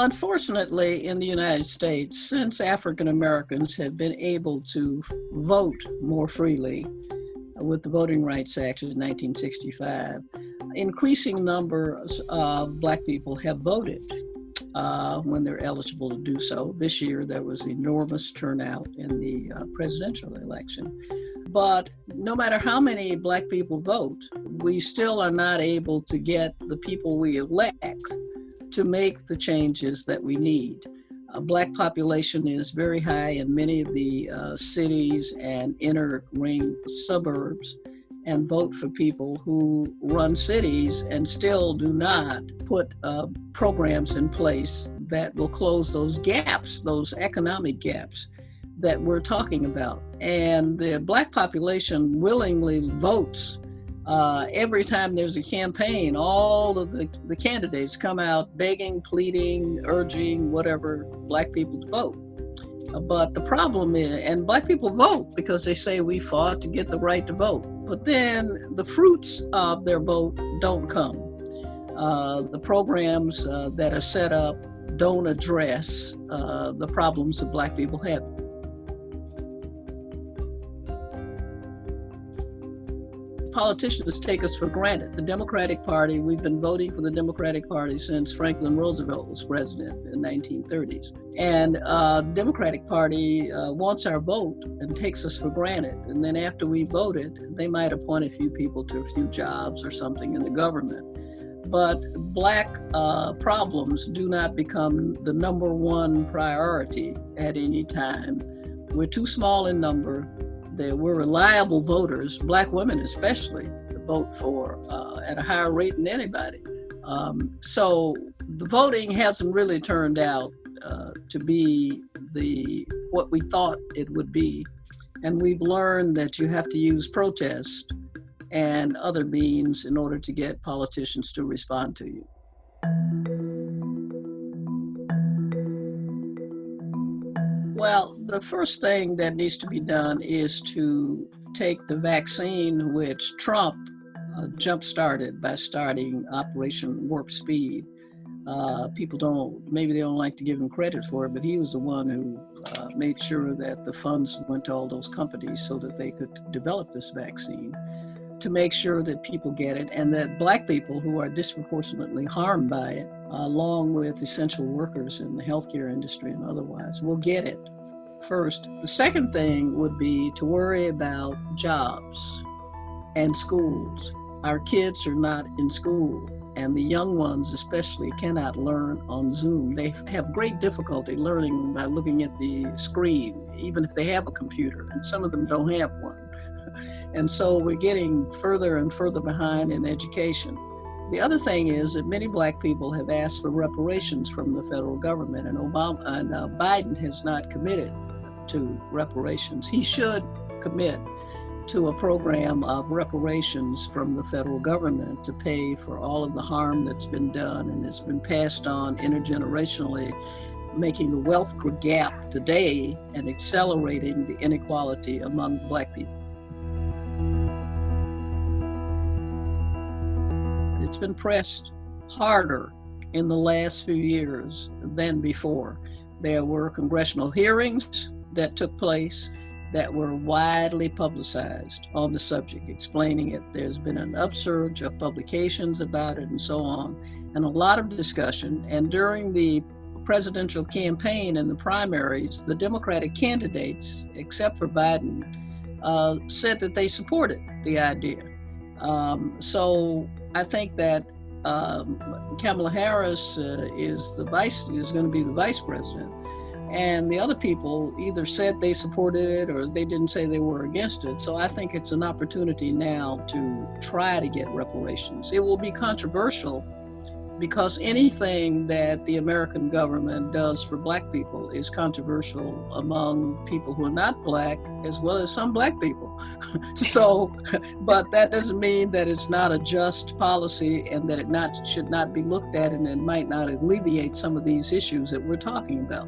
Unfortunately, in the United States, since African Americans have been able to vote more freely with the Voting Rights Act of 1965, increasing numbers of Black people have voted when they're eligible to do so. This year, there was enormous turnout in the presidential election. But no matter how many Black people vote, we still are not able to get the people we elect to make the changes that we need. Black population is very high in many of the cities and inner ring suburbs, and vote for people who run cities and still do not put programs in place that will close those gaps, those economic gaps that we're talking about. And the Black population willingly votes. Every time there's a campaign, all of the candidates come out begging, pleading, urging, whatever, Black people to vote. But the problem is, and Black people vote because they say we fought to get the right to vote, but then the fruits of their vote don't come. The programs that are set up don't address the problems that Black people have. Politicians take us for granted. The Democratic Party, we've been voting for the Democratic Party since Franklin Roosevelt was president in the 1930s. And the Democratic Party wants our vote and takes us for granted. And then after we voted, they might appoint a few people to a few jobs or something in the government. But Black problems do not become the number one priority at any time. We're too small in number. We're reliable voters, Black women especially, vote for at a higher rate than anybody. So the voting hasn't really turned out to be what we thought it would be. And we've learned that you have to use protest and other means in order to get politicians to respond to you. Well, the first thing that needs to be done is to take the vaccine, which Trump jump-started by starting Operation Warp Speed. People maybe they don't like to give him credit for it, but he was the one who made sure that the funds went to all those companies so that they could develop this vaccine, to make sure that people get it and that Black people who are disproportionately harmed by it, along with essential workers in the healthcare industry and otherwise, will get it first. The second thing would be to worry about jobs and schools. Our kids are not in school, and the young ones especially cannot learn on Zoom. They have great difficulty learning by looking at the screen, even if they have a computer, and some of them don't have one. And so we're getting further and further behind in education. The other thing is that many Black people have asked for reparations from the federal government, and Biden has not committed to reparations. He should commit to a program of reparations from the federal government to pay for all of the harm that's been done and has been passed on intergenerationally, making the wealth gap today and accelerating the inequality among Black people. It's been pressed harder in the last few years than before. There were congressional hearings that took place that were widely publicized on the subject, explaining it. There's been an upsurge of publications about it and so on, and a lot of discussion. And during the presidential campaign and the primaries, the Democratic candidates, except for Biden, said that they supported the idea. So I think that Kamala Harris is going to be the vice president. And the other people either said they supported it or they didn't say they were against it. So I think it's an opportunity now to try to get reparations. It will be controversial because anything that the American government does for Black people is controversial among people who are not Black, as well as some Black people. But that doesn't mean that it's not a just policy and that it should not be looked at, and it might not alleviate some of these issues that we're talking about.